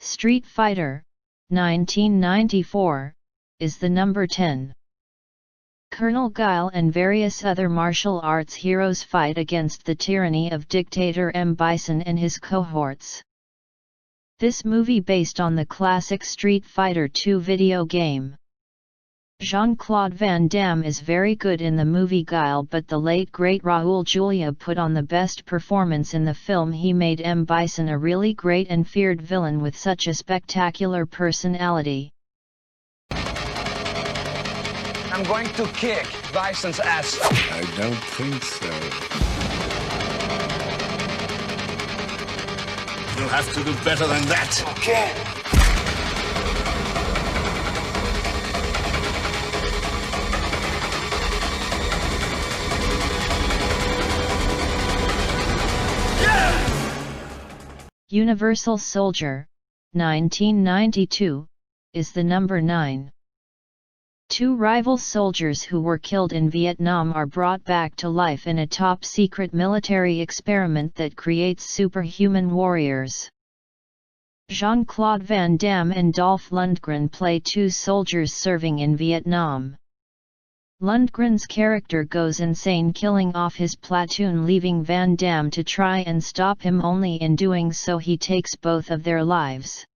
Street Fighter, 1994, is the number 10. Colonel Guile and various other martial arts heroes fight against the tyranny of dictator M. Bison and his cohorts. This movie based on the classic Street Fighter II video game. Jean-Claude Van Damme is very good in the movie Guile, but the late great Raul Julia put on the best performance in the film. He made M. Bison a really great and feared villain with such a spectacular personality. I'm going to kick Bison's ass. I don't think so. You'll have to do better than that. Okay. Universal Soldier, 1992, is the number 9. Two rival soldiers who were killed in Vietnam are brought back to life in a top-secret military experiment that creates superhuman warriors. Jean-Claude Van Damme and Dolph Lundgren play two soldiers serving in Vietnam. Lundgren's character goes insane, killing off his platoon, leaving Van Damme to try and stop him. Only in doing so he takes both of their lives.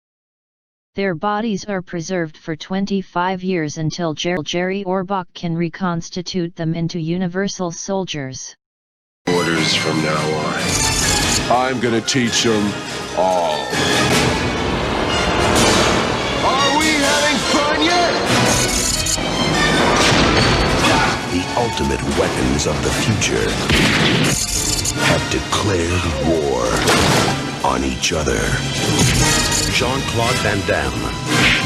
Their bodies are preserved for 25 years until Jerry Orbach can reconstitute them into universal soldiers. Orders from now on. I'm gonna teach them all. Are we having fun yet? The ultimate weapons of the future have declared war on each other. Jean-Claude Van Damme,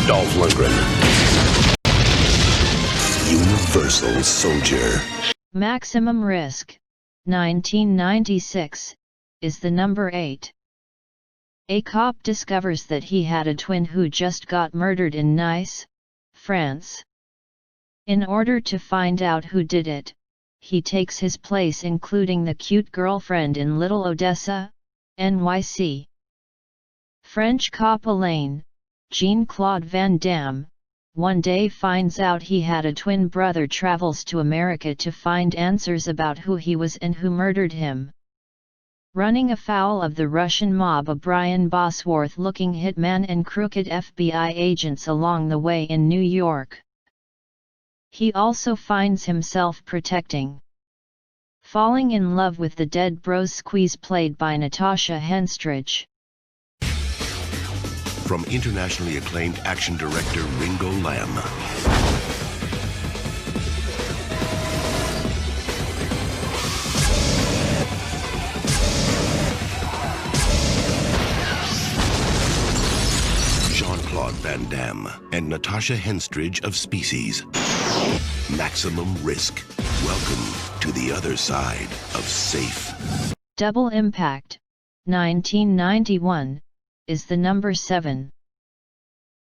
Dolph Lundgren. Universal Soldier. Maximum Risk, 1996, is the number 8. A cop discovers that he had a twin who just got murdered in Nice, France. In order to find out who did it, he takes his place, including the cute girlfriend in Little Odessa, NYC. French cop Alain, Jean-Claude Van Damme, one day finds out he had a twin brother, travels to America to find answers about who he was and who murdered him. Running afoul of the Russian mob, a Brian Bosworth-looking hitman and crooked FBI agents along the way in New York. He also finds himself falling in love with the dead Bros Squeeze, played by Natasha Henstridge. From internationally acclaimed action director Ringo Lam. Jean-Claude Van Damme and Natasha Henstridge of Species. Maximum Risk. Welcome to the other side of safe. Double Impact, 1991, is the number 7.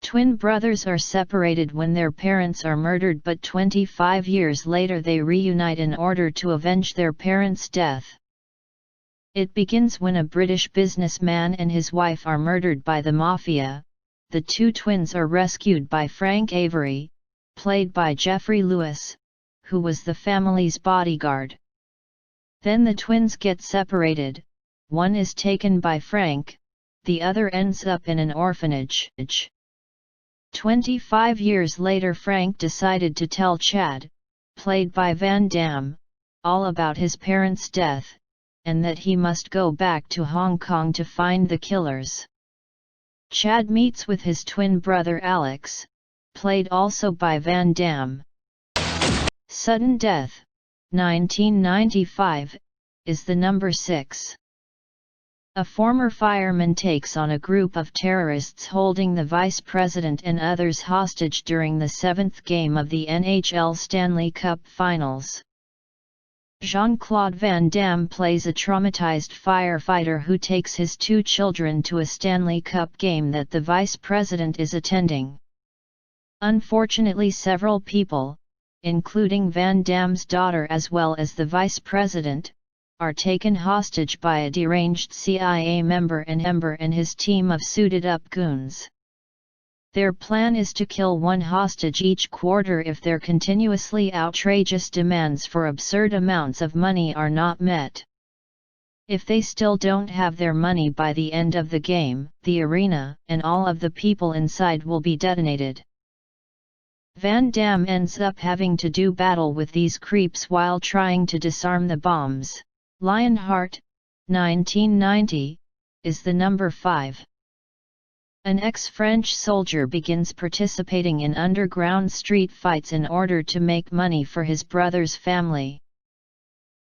Twin brothers are separated when their parents are murdered, but 25 years later they reunite in order to avenge their parents' death. It begins when a British businessman and his wife are murdered by the mafia. The two twins are rescued by Frank Avery, played by Geoffrey Lewis, who was the family's bodyguard. Then the twins get separated, one is taken by Frank, the other ends up in an orphanage. 25 years later Frank decided to tell Chad, played by Van Damme, all about his parents' death, and that he must go back to Hong Kong to find the killers. Chad meets with his twin brother Alex, played also by Van Damme. Sudden Death, 1995, is the number 6. A former fireman takes on a group of terrorists holding the vice president and others hostage during the 7th game of the NHL Stanley Cup Finals. Jean-Claude Van Damme plays a traumatized firefighter who takes his two children to a Stanley Cup game that the vice president is attending. Unfortunately, several people, including Van Damme's daughter as well as the vice president, are taken hostage by a deranged CIA member and his team of suited-up goons. Their plan is to kill one hostage each quarter if their continuously outrageous demands for absurd amounts of money are not met. If they still don't have their money by the end of the game, the arena and all of the people inside will be detonated. Van Damme ends up having to do battle with these creeps while trying to disarm the bombs. Lionheart, 1990, is the number 5. An ex-French soldier begins participating in underground street fights in order to make money for his brother's family.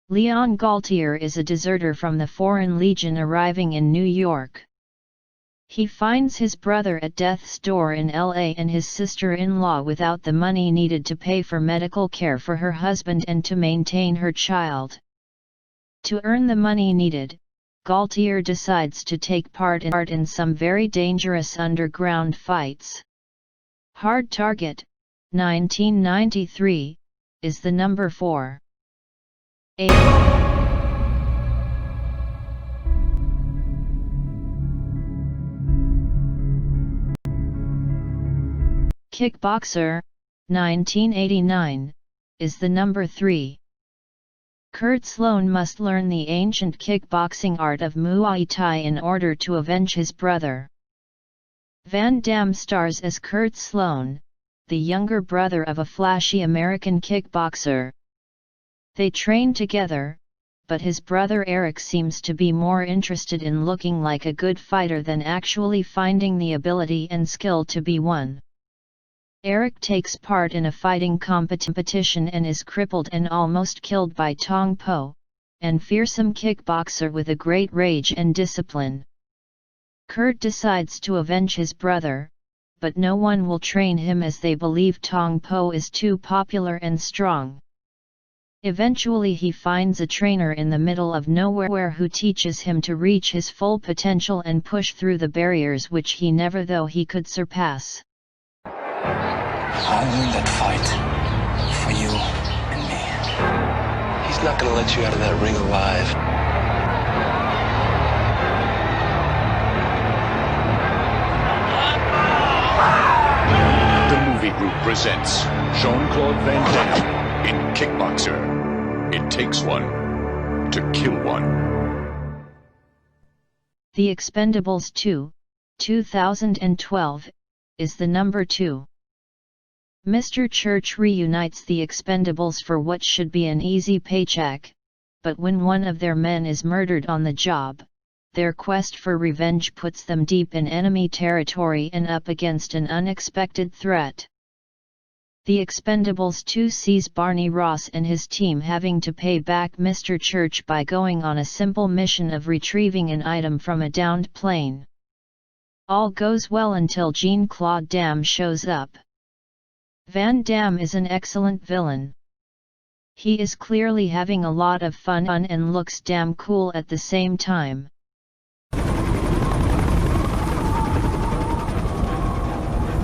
Leon Gaultier is a deserter from the Foreign Legion arriving in New York. He finds his brother at death's door in LA and his sister-in-law without the money needed to pay for medical care for her husband and to maintain her child. To earn the money needed, Gaultier decides to take part in some very dangerous underground fights. Hard Target, 1993, is the number 4. Kickboxer, 1989, is the number 3. Kurt Sloan must learn the ancient kickboxing art of Muay Thai in order to avenge his brother. Van Damme stars as Kurt Sloan, the younger brother of a flashy American kickboxer. They train together, but his brother Eric seems to be more interested in looking like a good fighter than actually finding the ability and skill to be one. Eric takes part in a fighting competition and is crippled and almost killed by Tong Po, an fearsome kickboxer with a great rage and discipline. Kurt decides to avenge his brother, but no one will train him as they believe Tong Po is too popular and strong. Eventually he finds a trainer in the middle of nowhere who teaches him to reach his full potential and push through the barriers which he never thought he could surpass. I'll win that fight. For you and me. He's not gonna let you out of that ring alive. The movie group presents Jean-Claude Van Damme in Kickboxer. It takes one to kill one. The Expendables 2, 2012, is the number 2. Mr. Church reunites the Expendables for what should be an easy paycheck, but when one of their men is murdered on the job, their quest for revenge puts them deep in enemy territory and up against an unexpected threat. The Expendables 2 sees Barney Ross and his team having to pay back Mr. Church by going on a simple mission of retrieving an item from a downed plane. All goes well until Jean-Claude Van Damme shows up. Van Damme is an excellent villain. He is clearly having a lot of fun and looks damn cool at the same time.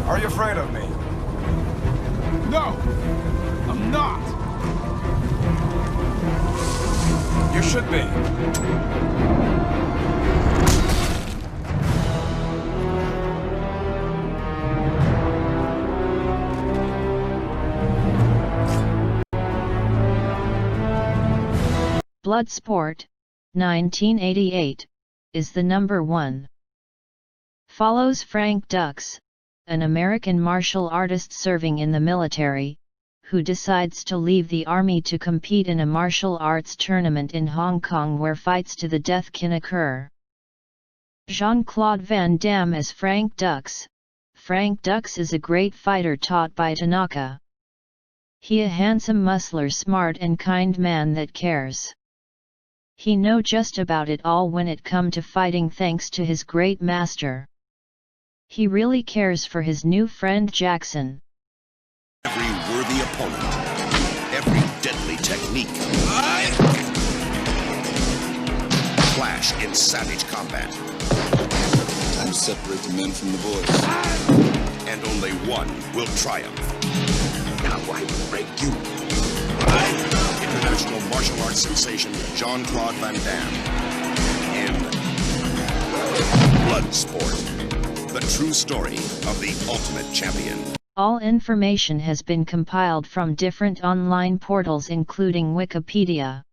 Are you afraid of me? No, I'm not. You should be. Bloodsport, 1988, is the number 1. Follows Frank Dux, an American martial artist serving in the military, who decides to leave the army to compete in a martial arts tournament in Hong Kong where fights to the death can occur. Jean-Claude Van Damme as Frank Dux. Frank Dux is a great fighter taught by Tanaka. He a handsome muscular smart and kind man that cares. He know just about it all when it come to fighting thanks to his great master. He really cares for his new friend Jackson. Every worthy opponent, every deadly technique. Clash in savage combat. Time to separate the men from the boys. And only one will triumph. Now I break you. International martial arts sensation Jean-Claude Van Damme in Bloodsport, the true story of the ultimate champion. All information has been compiled from different online portals including Wikipedia.